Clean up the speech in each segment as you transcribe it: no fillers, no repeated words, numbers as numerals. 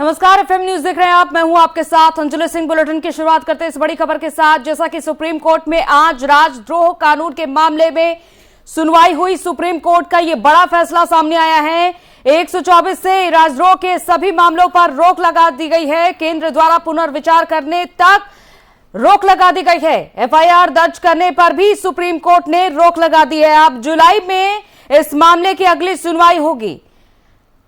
नमस्कार, FM news देख रहे हैं आप। मैं हूं आपके साथ अंजलि सिंह। बुलेटिन की शुरुआत करते हैं इस बड़ी खबर के साथ। जैसा कि सुप्रीम कोर्ट में आज राजद्रोह कानून के मामले में सुनवाई हुई। सुप्रीम कोर्ट का यह बड़ा फैसला सामने आया है। 124 से राजद्रोह के सभी मामलों पर रोक लगा दी गई है। केंद्र द्वारा पुनर्विचार करने तक रोक लगा दी गई है। एफआईआर दर्ज करने पर भी सुप्रीम कोर्ट ने रोक लगा दी है। अब जुलाई में इस मामले की अगली सुनवाई होगी।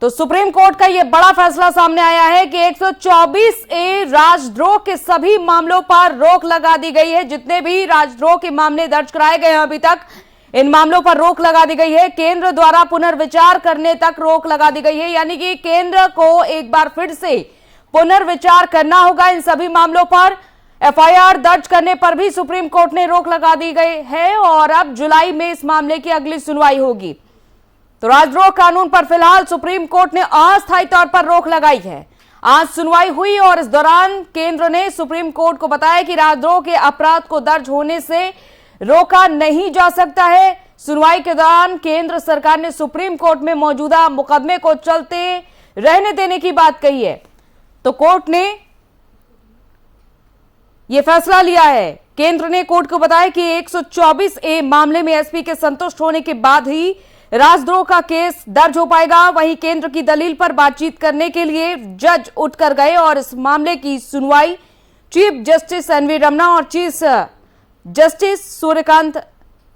तो सुप्रीम कोर्ट का यह बड़ा फैसला सामने आया है कि 124A राजद्रोह के सभी मामलों पर रोक लगा दी गई है। जितने भी राजद्रोह के मामले दर्ज कराए गए हैं अभी तक, इन मामलों पर रोक लगा दी गई है। केंद्र द्वारा पुनर्विचार करने तक रोक लगा दी गई है, यानी कि केंद्र को एक बार फिर से पुनर्विचार करना होगा इन सभी मामलों पर। एफआईआर दर्ज करने पर भी सुप्रीम कोर्ट ने रोक लगा दी गई है और अब जुलाई में इस मामले की अगली सुनवाई होगी। तो राजद्रोह कानून पर फिलहाल सुप्रीम कोर्ट ने अस्थायी तौर पर रोक लगाई है। आज सुनवाई हुई और इस दौरान केंद्र ने सुप्रीम कोर्ट को बताया कि राजद्रोह के अपराध को दर्ज होने से रोका नहीं जा सकता है। सुनवाई के दौरान केंद्र सरकार ने सुप्रीम कोर्ट में मौजूदा मुकदमे को चलते रहने देने की बात कही है। तो कोर्ट ने यह फैसला लिया है। केंद्र ने कोर्ट को बताया कि 124A मामले में एसपी के संतुष्ट होने के बाद ही राजद्रोह का केस दर्ज हो पाएगा। वहीं केंद्र की दलील पर बातचीत करने के लिए जज उठकर गए और इस मामले की सुनवाई चीफ जस्टिस एनवी रमना और चीफ जस्टिस सूर्यकांत,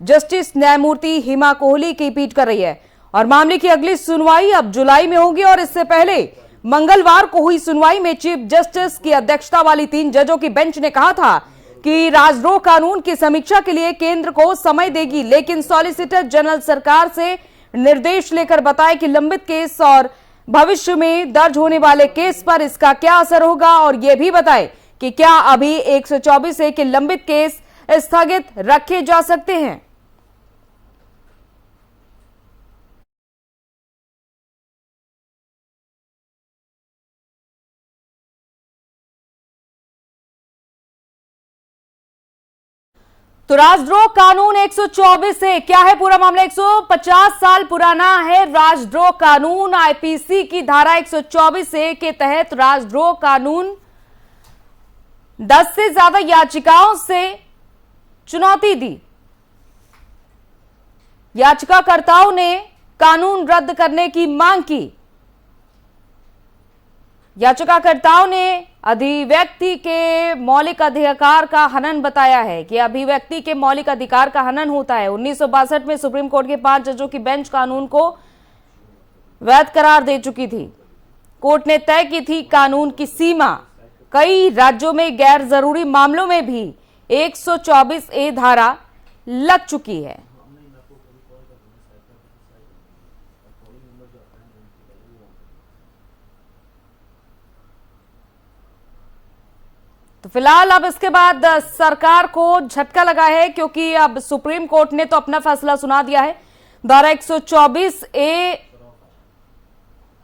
जस्टिस न्यायमूर्ति हिमा कोहली की पीठ कर रही है। और मामले की अगली सुनवाई अब जुलाई में होगी। और इससे पहले मंगलवार को हुई सुनवाई में चीफ जस्टिस की अध्यक्षता वाली 3 जजों की बेंच ने कहा था कि राजद्रोह कानून की समीक्षा के लिए केंद्र को समय देगी, लेकिन सॉलिसिटर जनरल सरकार से निर्देश लेकर बताए कि लंबित केस और भविष्य में दर्ज होने वाले केस पर इसका क्या असर होगा, और यह भी बताए कि क्या अभी 124A के लंबित केस स्थगित रखे जा सकते हैं। तो राजद्रोह कानून 124A क्या है पूरा मामला? 150 साल पुराना है राजद्रोह कानून। आईपीसी की धारा 124A के तहत राजद्रोह कानून 10 से ज्यादा याचिकाओं से चुनौती दी। याचिकाकर्ताओं ने कानून रद्द करने की मांग की। याचिकाकर्ताओं ने अभिव्यक्ति के मौलिक अधिकार का हनन बताया है कि अभिव्यक्ति के मौलिक अधिकार का हनन होता है। 1962 में सुप्रीम कोर्ट के 5 जजों की बेंच कानून को वैध करार दे चुकी थी। कोर्ट ने तय की थी कानून की सीमा। कई राज्यों में गैर जरूरी मामलों में भी 124A धारा लग चुकी है। तो फिलहाल अब इसके बाद सरकार को झटका लगा है, क्योंकि अब सुप्रीम कोर्ट ने तो अपना फैसला सुना दिया है। धारा 124A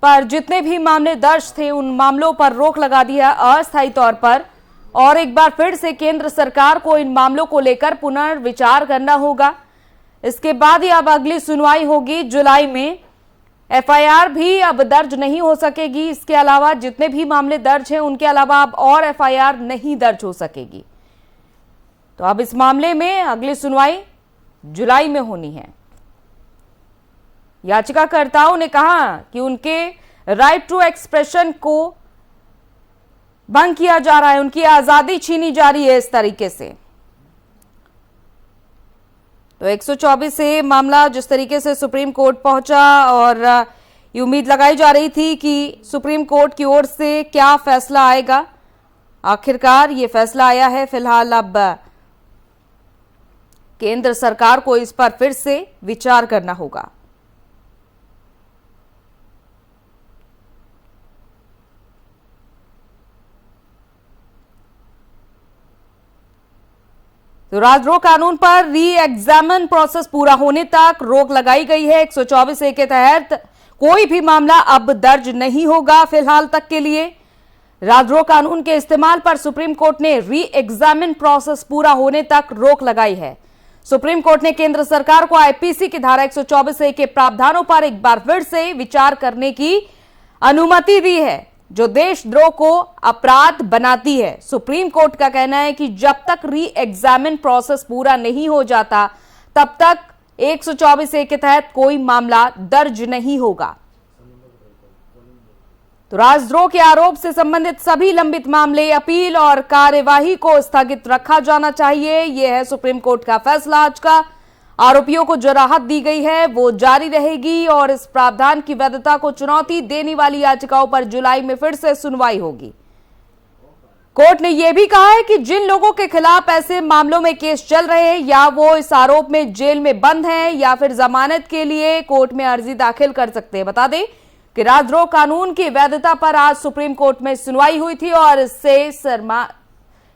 पर जितने भी मामले दर्ज थे उन मामलों पर रोक लगा दी है अस्थायी तौर पर। और एक बार फिर से केंद्र सरकार को इन मामलों को लेकर पुनर्विचार करना होगा। इसके बाद ही अब अगली सुनवाई होगी जुलाई में। एफआईआर भी अब दर्ज नहीं हो सकेगी। इसके अलावा जितने भी मामले दर्ज हैं उनके अलावा अब और एफआईआर नहीं दर्ज हो सकेगी। तो अब इस मामले में अगली सुनवाई जुलाई में होनी है। याचिकाकर्ताओं ने कहा कि उनके राइट टू एक्सप्रेशन को भंग किया जा रहा है, उनकी आजादी छीनी जा रही है इस तरीके से। तो 124A मामला जिस तरीके से सुप्रीम कोर्ट पहुंचा और ये उम्मीद लगाई जा रही थी कि सुप्रीम कोर्ट की ओर से क्या फैसला आएगा, आखिरकार ये फैसला आया है। फिलहाल अब केंद्र सरकार को इस पर फिर से विचार करना होगा। तो राजद्रोह कानून पर री एग्जामिन प्रोसेस पूरा होने तक रोक लगाई गई है। 124A के तहत कोई भी मामला अब दर्ज नहीं होगा फिलहाल तक के लिए। राजद्रोह कानून के इस्तेमाल पर सुप्रीम कोर्ट ने री एग्जामिन प्रोसेस पूरा होने तक रोक लगाई है। सुप्रीम कोर्ट ने केंद्र सरकार को आईपीसी की धारा 124A के प्रावधानों पर एक बार फिर से विचार करने की अनुमति दी है। जो देशद्रोह को अपराध बनाती है। सुप्रीम कोर्ट का कहना है कि जब तक री एग्जामिन प्रोसेस पूरा नहीं हो जाता तब तक 124A के तहत कोई मामला दर्ज नहीं होगा। तो राजद्रोह के आरोप से संबंधित सभी लंबित मामले, अपील और कार्यवाही को स्थगित रखा जाना चाहिए। यह है सुप्रीम कोर्ट का फैसला आज का। आरोपियों को जो राहत दी गई है वो जारी रहेगी और इस प्रावधान की वैधता को चुनौती देने वाली याचिकाओं पर जुलाई में फिर से सुनवाई होगी। कोर्ट ने यह भी कहा है कि जिन लोगों के खिलाफ ऐसे मामलों में केस चल रहे हैं या वो इस आरोप में जेल में बंद हैं या फिर जमानत के लिए कोर्ट में अर्जी दाखिल कर सकते हैं। बता दें कि राजद्रोह कानून की वैधता पर आज सुप्रीम कोर्ट में सुनवाई हुई थी और इससे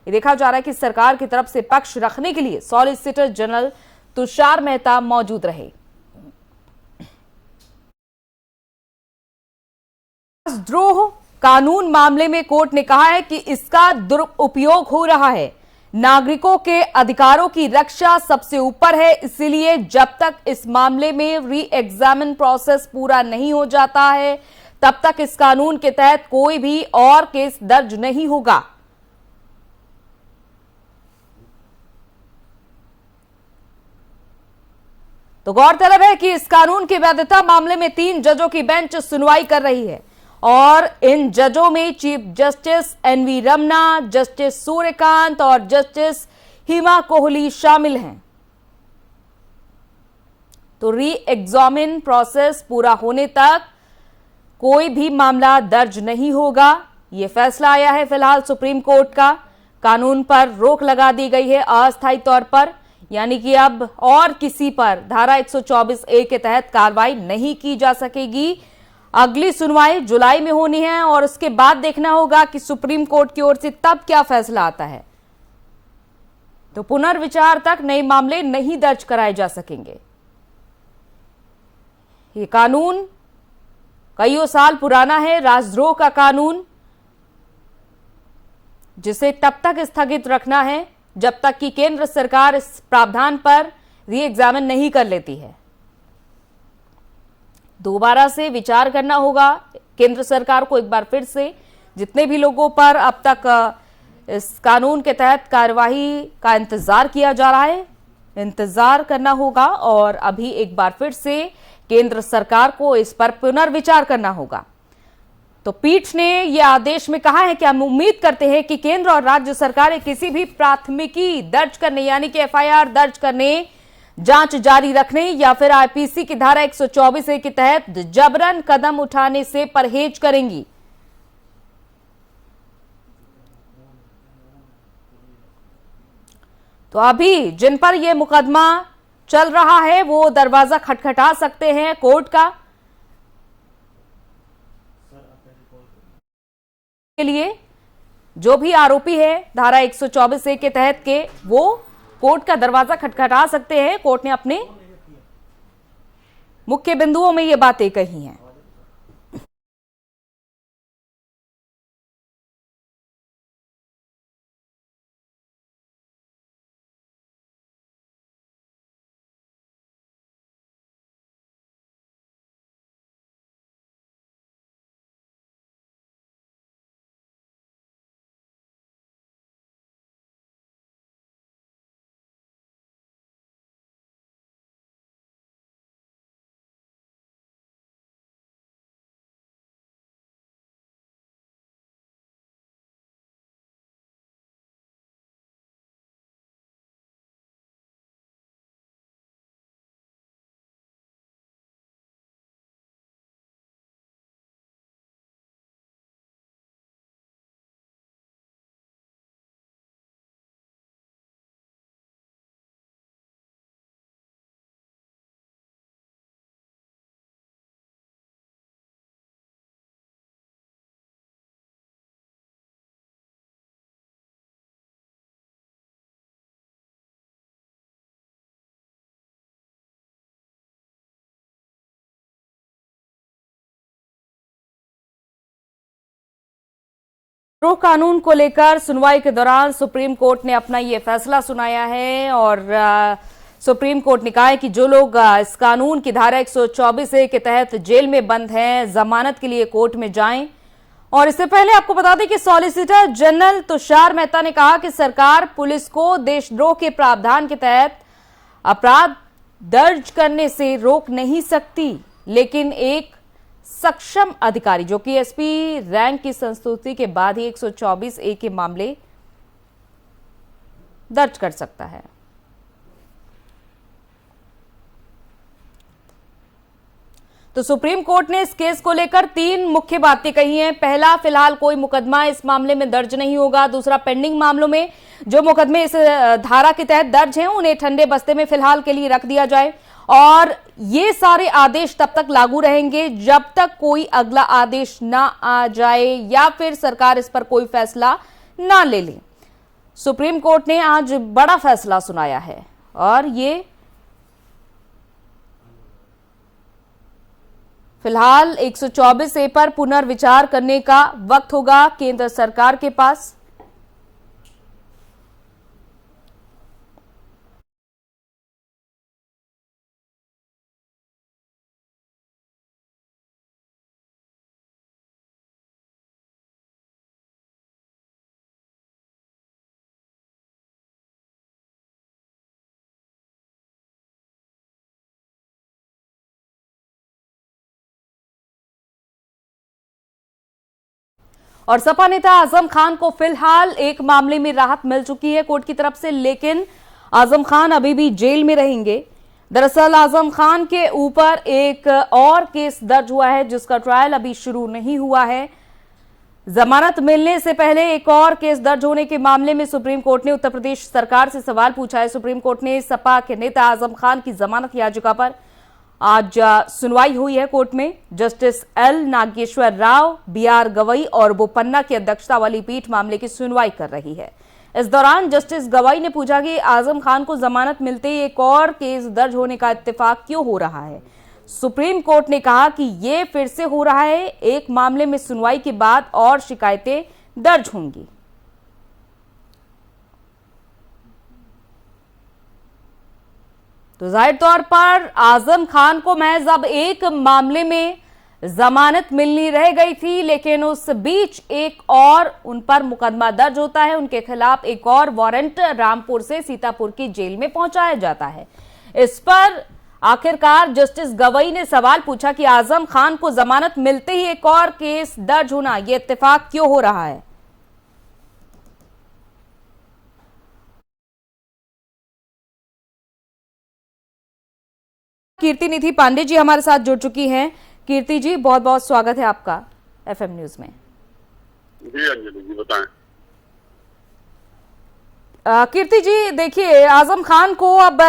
देखा जा रहा है कि सरकार की तरफ से पक्ष रखने के लिए सॉलिसिटर जनरल तुषार मेहता मौजूद रहे। राजद्रोह कानून मामले में कोर्ट ने कहा है कि इसका दुरुपयोग हो रहा है। नागरिकों के अधिकारों की रक्षा सबसे ऊपर है, इसीलिए जब तक इस मामले में री एग्जामिन प्रोसेस पूरा नहीं हो जाता है तब तक इस कानून के तहत कोई भी और केस दर्ज नहीं होगा। तो गौरतलब है कि इस कानून की वैधता मामले में 3 जजों की बेंच सुनवाई कर रही है और इन जजों में chief justice N V Ramana, justice Surya Kant और जस्टिस हिमा कोहली शामिल हैं। तो री एग्जामिन प्रोसेस पूरा होने तक कोई भी मामला दर्ज नहीं होगा। यह फैसला आया है फिलहाल सुप्रीम कोर्ट का। कानून पर रोक लगा दी गई है अस्थायी तौर पर, यानी कि अब और किसी पर धारा 124A के तहत कार्रवाई नहीं की जा सकेगी। अगली सुनवाई जुलाई में होनी है और उसके बाद देखना होगा कि सुप्रीम कोर्ट की ओर से तब क्या फैसला आता है। तो पुनर्विचार तक नए मामले नहीं दर्ज कराए जा सकेंगे। ये कानून कईयों साल पुराना है, राजद्रोह का कानून, जिसे तब तक स्थगित रखना है जब तक कि केंद्र सरकार इस प्रावधान पर री एग्जामिन नहीं कर लेती है। दोबारा से विचार करना होगा केंद्र सरकार को एक बार फिर से। जितने भी लोगों पर अब तक इस कानून के तहत कार्यवाही का इंतजार किया जा रहा है, इंतजार करना होगा और अभी एक बार फिर से केंद्र सरकार को इस पर पुनर्विचार करना होगा। तो पीठ ने यह आदेश में कहा है कि हम उम्मीद करते हैं कि केंद्र और राज्य सरकारें किसी भी प्राथमिकी दर्ज करने यानी कि एफआईआर दर्ज करने, जांच जारी रखने या फिर आईपीसी की धारा 124A के तहत जबरन कदम उठाने से परहेज करेंगी। तो अभी जिन पर यह मुकदमा चल रहा है वो दरवाजा खटखटा सकते हैं कोर्ट का के लिए। जो भी आरोपी है धारा 124A के तहत के, वो कोर्ट का दरवाजा खटखटा सकते हैं। कोर्ट ने अपने मुख्य बिंदुओं में ये बातें कही हैं। राजद्रोह कानून को लेकर सुनवाई के दौरान सुप्रीम कोर्ट ने अपना ये फैसला सुनाया है और सुप्रीम कोर्ट ने कहा है कि जो लोग इस कानून की धारा 124A के तहत जेल में बंद हैं, जमानत के लिए कोर्ट में जाएं और इससे पहले आपको बता दें कि सॉलिसिटर जनरल तुषार मेहता ने कहा कि सरकार पुलिस को देशद्रोह के प्रावधान के तहत अपराध दर्ज करने से रोक नहीं सकती, लेकिन एक सक्षम अधिकारी जो कि एसपी रैंक की संस्तुति के बाद ही 124A के मामले दर्ज कर सकता है। तो सुप्रीम कोर्ट ने इस केस को लेकर 3 मुख्य बातें कही हैं। पहला, फिलहाल कोई मुकदमा इस मामले में दर्ज नहीं होगा। दूसरा, पेंडिंग मामलों में जो मुकदमे इस धारा के तहत दर्ज हैं उन्हें ठंडे बस्ते में फिलहाल के लिए रख दिया जाए और ये सारे आदेश तब तक लागू रहेंगे जब तक कोई अगला आदेश ना आ जाए या फिर सरकार इस पर कोई फैसला ना ले ले। सुप्रीम कोर्ट ने आज बड़ा फैसला सुनाया है और ये फिलहाल 124A पर पुनर्विचार करने का वक्त होगा केंद्र सरकार के पास। और सपा नेता आजम खान को फिलहाल एक मामले में राहत मिल चुकी है कोर्ट की तरफ से, लेकिन आजम खान अभी भी जेल में रहेंगे। दरअसल आजम खान के ऊपर एक और केस दर्ज हुआ है जिसका ट्रायल अभी शुरू नहीं हुआ है। जमानत मिलने से पहले एक और केस दर्ज होने के मामले में सुप्रीम कोर्ट ने उत्तर प्रदेश सरकार से सवाल पूछा है। सुप्रीम कोर्ट ने सपा के नेता आजम खान की जमानत याचिका पर आज सुनवाई हुई है कोर्ट में। Justice L Nageswara Rao, BR Gavai और बोपन्ना की अध्यक्षता वाली पीठ मामले की सुनवाई कर रही है। इस दौरान जस्टिस गवई ने पूछा कि आजम खान को जमानत मिलते ही एक और केस दर्ज होने का इत्तेफाक क्यों हो रहा है। सुप्रीम कोर्ट ने कहा कि यह फिर से हो रहा है, एक मामले में सुनवाई के बाद और शिकायतें दर्ज होंगी। तो जाहिर तौर पर आजम खान को महज अब एक मामले में जमानत मिलनी रह गई थी, लेकिन उस बीच एक और उन पर मुकदमा दर्ज होता है, उनके खिलाफ एक और वारंट रामपुर से सीतापुर की जेल में पहुंचाया जाता है। इस पर आखिरकार जस्टिस गवई ने सवाल पूछा कि आजम खान को जमानत मिलते ही एक और केस दर्ज होना, यह इत्तेफाक क्यों हो रहा है। कीर्ति निधि पांडे जी हमारे साथ जुड़ चुकी हैं। कीर्ति जी, बहुत बहुत स्वागत है आपका FM न्यूज में। जी अंजलि जी, बताएं। कीर्ति जी, देखिए आजम खान को अब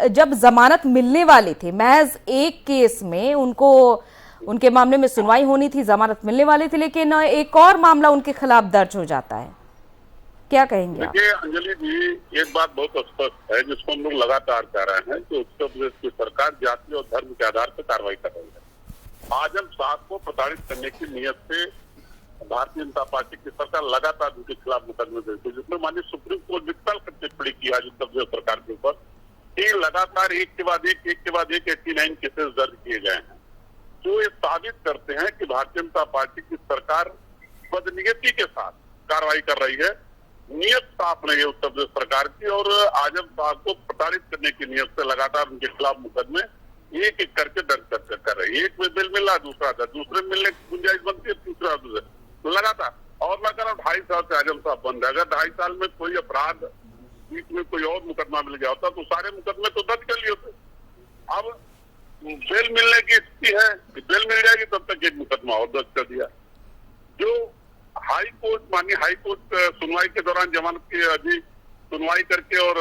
जब जमानत मिलने वाली थी, महज एक केस में उनके मामले में सुनवाई होनी थी, जमानत मिलने वाली थी, लेकिन एक और मामला उनके खिलाफ दर्ज हो जाता है, क्या कहेंगे आप? देखिए अंजलि जी, एक बात बहुत स्पष्ट है जिसको हम लोग लगातार कह रहे हैं कि उत्तर प्रदेश की सरकार जाति और धर्म के आधार पर कार्रवाई कर रही है। आजम साहब को प्रताड़ित करने की नीयत से भारतीय जनता पार्टी की सरकार लगातार उनके खिलाफ मुकदमे देती है, जिसमें माननीय सुप्रीम कोर्ट ने कल टिप्पणी की आज उत्तर प्रदेश सरकार के ऊपर कि लगातार एक के बाद एक 89 केसेस दर्ज किए गए हैं, जो ये साबित करते हैं कि भारतीय जनता पार्टी की सरकार बदनीयती के साथ कार्रवाई कर रही है। नियत साफ नहीं है उत्तर प्रदेश सरकार की और आजम साहब को प्रताड़ित करने की नियत से लगातार उनके खिलाफ मुकदमे एक एक करके दर्ज कर रही है। एक में बिल मिला, दूसरा था, दूसरे में मिलने की गुंजाइश बनती है, तीसरा तो लगातार। और मैं कह रहा हूँ 2.5 साल से आजम साहब बंद है। अगर 2.5 साल में कोई अपराध बीच में कोई और मुकदमा मिल गया होता तो सारे मुकदमे तो दर्ज कर लिए होते। अब बेल मिलने की स्थिति है, बेल मिल जाएगी तब तक एक मुकदमा और दर्ज कर दिया। जो माननीय हाई कोर्ट सुनवाई के दौरान जमानत की अभी सुनवाई करके और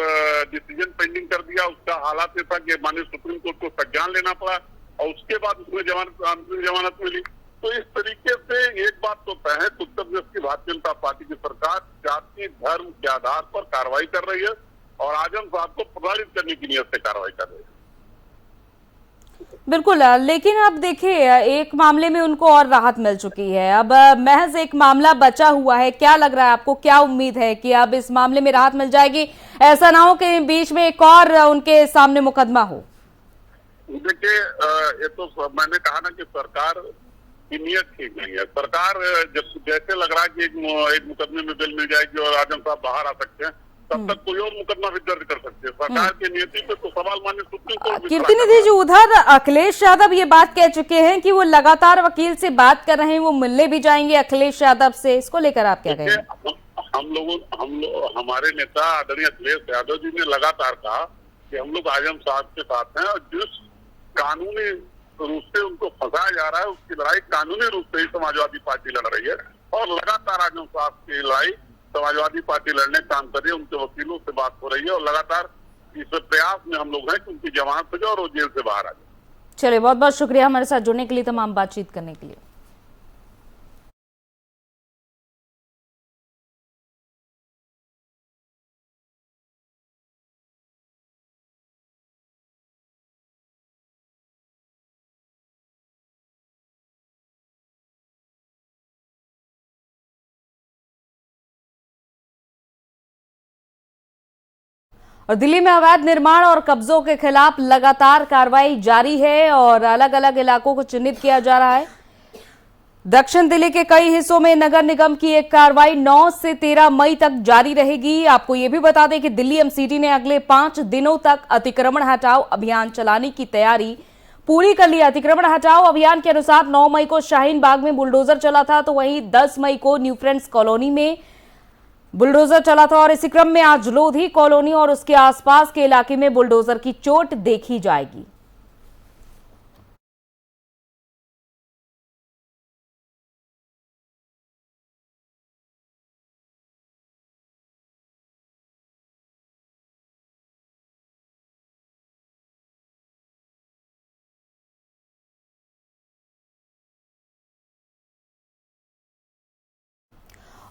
डिसीजन पेंडिंग कर दिया, उसका हालात ये था कि माननीय सुप्रीम कोर्ट को संज्ञान लेना पड़ा और उसके बाद उसमें जमानत मिली। तो इस तरीके से एक बात तो तय है कि उत्तर प्रदेश की भारतीय जनता पार्टी की सरकार जाति धर्म के आधार पर कार्रवाई कर रही है और आजम साहब को प्रताड़ित करने की नियत से कार्रवाई कर रही है। बिल्कुल, लेकिन अब देखिए एक मामले में उनको और राहत मिल चुकी है, अब महज एक मामला बचा हुआ है। क्या लग रहा है आपको, क्या उम्मीद है कि अब इस मामले में राहत मिल जाएगी, ऐसा ना हो कि बीच में एक और उनके सामने मुकदमा हो? देखिए ये तो मैंने कहा ना कि सरकार की नीयत ठीक नहीं है। सरकार जब जैसे लग रहा है कि एक मुकदमे में बेल मिल जाएगी और आजम साहब बाहर आ सकते हैं, तब तक कोई और मुकदमा भी दर्ज कर सकते हैं। सरकार की नीति पे तो सवाल मान्य सुप्रीम कोर्ट भी खड़ा कीर्ति कर निधि रहा है। जी, उधर अखिलेश यादव ये बात कह चुके हैं कि वो लगातार वकील से बात कर रहे हैं, वो मिलने भी जाएंगे अखिलेश यादव से। इसको लेकर आप क्या कहेंगे? हमारे नेता आदरणीय अखिलेश यादव जी ने लगातार कहा कि हम लोग आजम साहब के साथ हैं और जिस कानूनी रूप से उनको फंसाया जा रहा है उसकी लड़ाई कानूनी रूप से ही समाजवादी पार्टी लड़ रही है और लगातार आजम साहब की लड़ाई समाजवादी पार्टी लड़ने काम कर रही है। उनके वकीलों से बात हो रही है और लगातार इस प्रयास में हम लोग हैं कि उनकी जमानत हो जाए और वो जेल से बाहर आ जाए। चलिए, बहुत बहुत शुक्रिया हमारे साथ जुड़ने के लिए, तमाम बातचीत करने के लिए। और दिल्ली में अवैध निर्माण और कब्जों के खिलाफ लगातार कार्रवाई जारी है और अलग अलग इलाकों को चिन्हित किया जा रहा है। दक्षिण दिल्ली के कई हिस्सों में नगर निगम की एक कार्रवाई 9 से 13 मई तक जारी रहेगी। आपको यह भी बता दें कि दिल्ली एमसीडी ने अगले 5 दिनों तक अतिक्रमण हटाओ अभियान चलाने की तैयारी पूरी कर ली। अतिक्रमण हटाओ अभियान के अनुसार 9 मई को शाहीन बाग में बुलडोजर चला था, तो वहीं 10 मई को न्यू फ्रेंड्स कॉलोनी में बुलडोजर चला था और इसी क्रम में आज लोधी कॉलोनी और उसके आसपास के इलाके में बुलडोजर की चोट देखी जाएगी।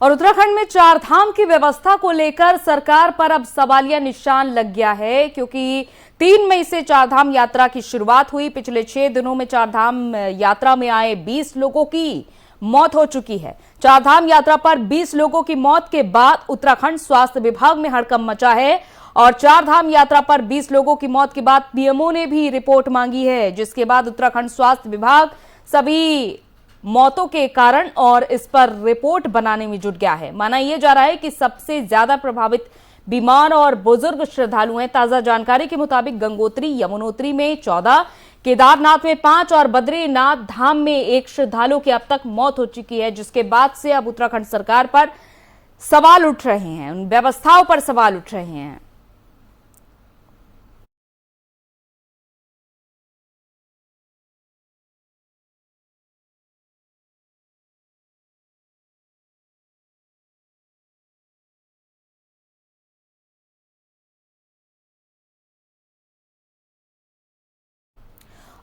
और उत्तराखंड में चार धाम की व्यवस्था को लेकर सरकार पर अब सवालिया निशान लग गया है, क्योंकि 3 मई से चार धाम यात्रा की शुरुआत हुई। पिछले 6 दिनों में चार धाम यात्रा में आए 20 लोगों की मौत हो चुकी है। चार धाम यात्रा पर 20 लोगों की मौत के बाद उत्तराखंड स्वास्थ्य विभाग में हड़कंप मचा है और चार धाम यात्रा पर 20 लोगों की मौत के बाद पीएमओ ने भी रिपोर्ट मांगी है, जिसके बाद उत्तराखंड स्वास्थ्य विभाग सभी मौतों के कारण और इस पर रिपोर्ट बनाने में जुट गया है। माना यह जा रहा है कि सबसे ज्यादा प्रभावित बीमार और बुजुर्ग श्रद्धालु हैं। ताजा जानकारी के मुताबिक गंगोत्री यमुनोत्री में 14, केदारनाथ में 5 और बद्रीनाथ धाम में 1 श्रद्धालु की अब तक मौत हो चुकी है, जिसके बाद से अब उत्तराखंड सरकार पर सवाल उठ रहे हैं, उन व्यवस्थाओं पर सवाल उठ रहे हैं।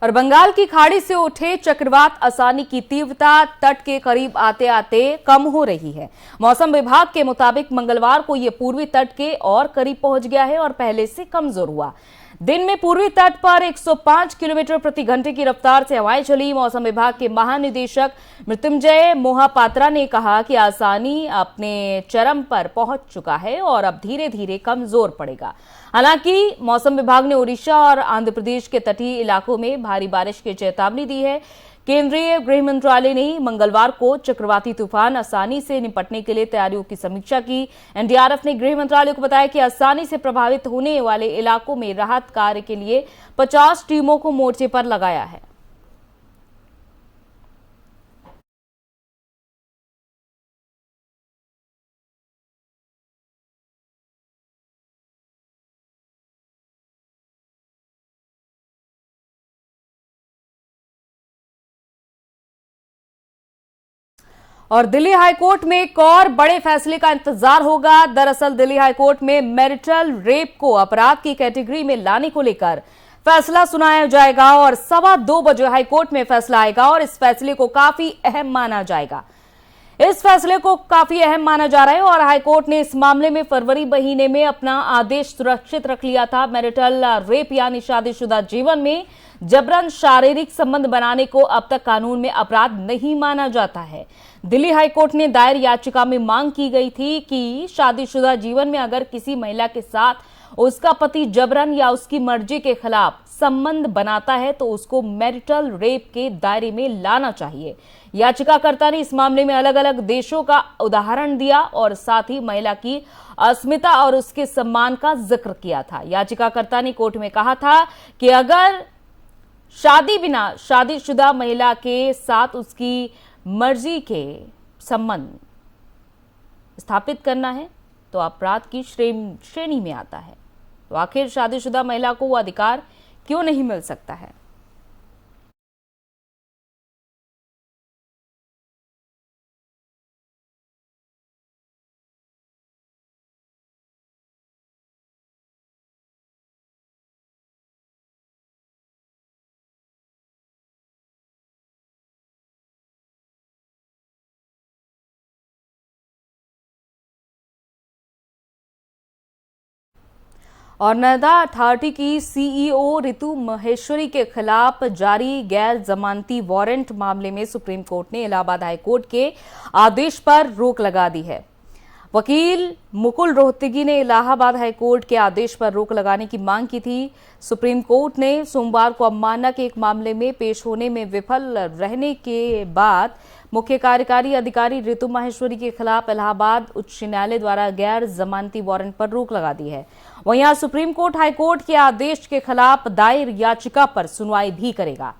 और बंगाल की खाड़ी से उठे चक्रवात असानी की तीव्रता तट के करीब आते आते कम हो रही है। मौसम विभाग के मुताबिक मंगलवार को यह पूर्वी तट के और करीब पहुंच गया है और पहले से कमजोर हुआ। दिन में पूर्वी तट पर 105 किलोमीटर प्रति घंटे की रफ्तार से हवाएं चली। मौसम विभाग के महानिदेशक मृत्युंजय मोहापात्रा ने कहा कि आसानी अपने चरम पर पहुंच चुका है और अब धीरे धीरे कमजोर पड़ेगा। हालांकि मौसम विभाग ने ओडिशा और आंध्र प्रदेश के तटीय इलाकों में भारी बारिश की चेतावनी दी है। केंद्रीय गृह मंत्रालय ने मंगलवार को चक्रवाती तूफान आसानी से निपटने के लिए तैयारियों की समीक्षा की। एनडीआरएफ ने गृह मंत्रालय को बताया कि आसानी से प्रभावित होने वाले इलाकों में राहत कार्य के लिए 50 टीमों को मोर्चे पर लगाया है। और दिल्ली हाईकोर्ट में एक और बड़े फैसले का इंतजार होगा। दरअसल दिल्ली हाईकोर्ट में मैरिटल रेप को अपराध की कैटेगरी में लाने को लेकर फैसला सुनाया जाएगा और 2:15 बजे हाईकोर्ट में फैसला आएगा और इस फैसले को काफी अहम माना जाएगा। इस फैसले को काफी अहम माना जा रहा है और हाईकोर्ट ने इस मामले में फरवरी महीने में अपना आदेश सुरक्षित रख लिया था। मैरिटल रेप यानी शादीशुदा जीवन में जबरन शारीरिक संबंध बनाने को अब तक कानून में अपराध नहीं माना जाता है। दिल्ली हाईकोर्ट ने दायर याचिका में मांग की गई थी कि शादीशुदा जीवन में अगर किसी महिला के साथ उसका पति जबरन या उसकी मर्जी के खिलाफ संबंध बनाता है तो उसको मैरिटल रेप के दायरे में लाना चाहिए। याचिकाकर्ता ने इस मामले में अलग अलग देशों का उदाहरण दिया और साथ ही महिला की अस्मिता और उसके सम्मान का जिक्र किया था। याचिकाकर्ता ने कोर्ट में कहा था कि अगर शादी बिना शादीशुदा महिला के साथ उसकी मर्जी के संबंध स्थापित करना है तो अपराध की श्रेणी में आता है। तो आखिर शादीशुदा महिला को वो अधिकार क्यों नहीं मिल सकता है? और नोएडा अथॉरिटी की सीईओ रितु महेश्वरी के खिलाफ जारी गैर जमानती वारंट मामले में सुप्रीम कोर्ट ने इलाहाबाद हाई कोर्ट के आदेश पर रोक लगा दी है। वकील मुकुल रोहतगी ने इलाहाबाद हाई कोर्ट के आदेश पर रोक लगाने की मांग की थी। सुप्रीम कोर्ट ने सोमवार को अवमानना के एक मामले में पेश होने में विफल रहने के बाद मुख्य कार्यकारी अधिकारी रितु माहेश्वरी के खिलाफ इलाहाबाद उच्च न्यायालय द्वारा गैर जमानती वारंट पर रोक लगा दी है। वहीं आज सुप्रीम कोर्ट हाई कोर्ट के आदेश के खिलाफ दायर याचिका पर सुनवाई भी करेगा।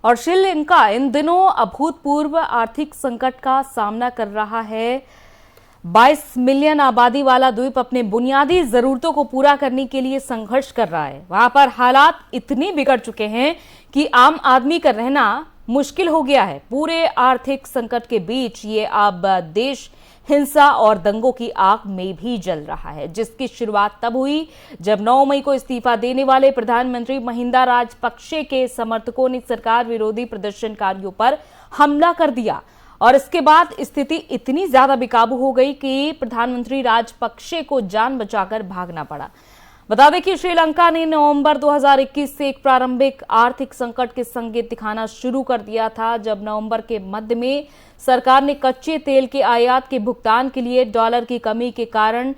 और श्रीलंका इन दिनों अभूतपूर्व आर्थिक संकट का सामना कर रहा है। 22 मिलियन आबादी वाला द्वीप अपने बुनियादी जरूरतों को पूरा करने के लिए संघर्ष कर रहा है। वहां पर हालात इतने बिगड़ चुके हैं कि आम आदमी का रहना मुश्किल हो गया है। पूरे आर्थिक संकट के बीच ये अब देश हिंसा और दंगों की आग में भी जल रहा है, जिसकी शुरुआत तब हुई जब 9 मई को इस्तीफा देने वाले प्रधानमंत्री महिंदा राजपक्षे के समर्थकों ने सरकार विरोधी प्रदर्शनकारियों पर हमला कर दिया और इसके बाद स्थिति इतनी ज्यादा बेकाबू हो गई कि प्रधानमंत्री राजपक्षे को जान बचाकर भागना पड़ा। बता दें कि श्रीलंका ने नवंबर 2021 से एक प्रारंभिक आर्थिक संकट के संकेत दिखाना शुरू कर दिया था, जब नवंबर के मध्य में सरकार ने कच्चे तेल के आयात के भुगतान के लिए डॉलर की कमी के कारण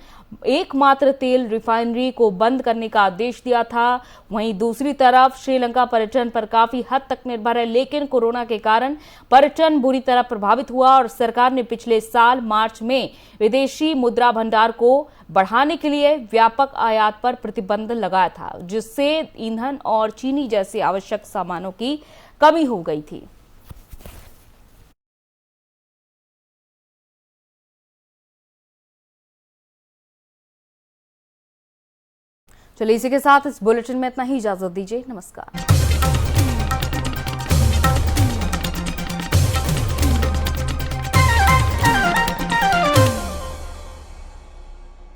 एकमात्र तेल रिफाइनरी को बंद करने का आदेश दिया था। वहीं दूसरी तरफ श्रीलंका पर्यटन पर काफी हद तक निर्भर है, लेकिन कोरोना के कारण पर्यटन बुरी तरह प्रभावित हुआ और सरकार ने पिछले साल मार्च में विदेशी मुद्रा भंडार को बढ़ाने के लिए व्यापक आयात पर प्रतिबंध लगाया था, जिससे ईंधन और चीनी जैसे आवश्यक सामानों की कमी हो गई थी। चलिए इसी के साथ इस बुलेटिन में इतना ही। इजाजत दीजिए। नमस्कार।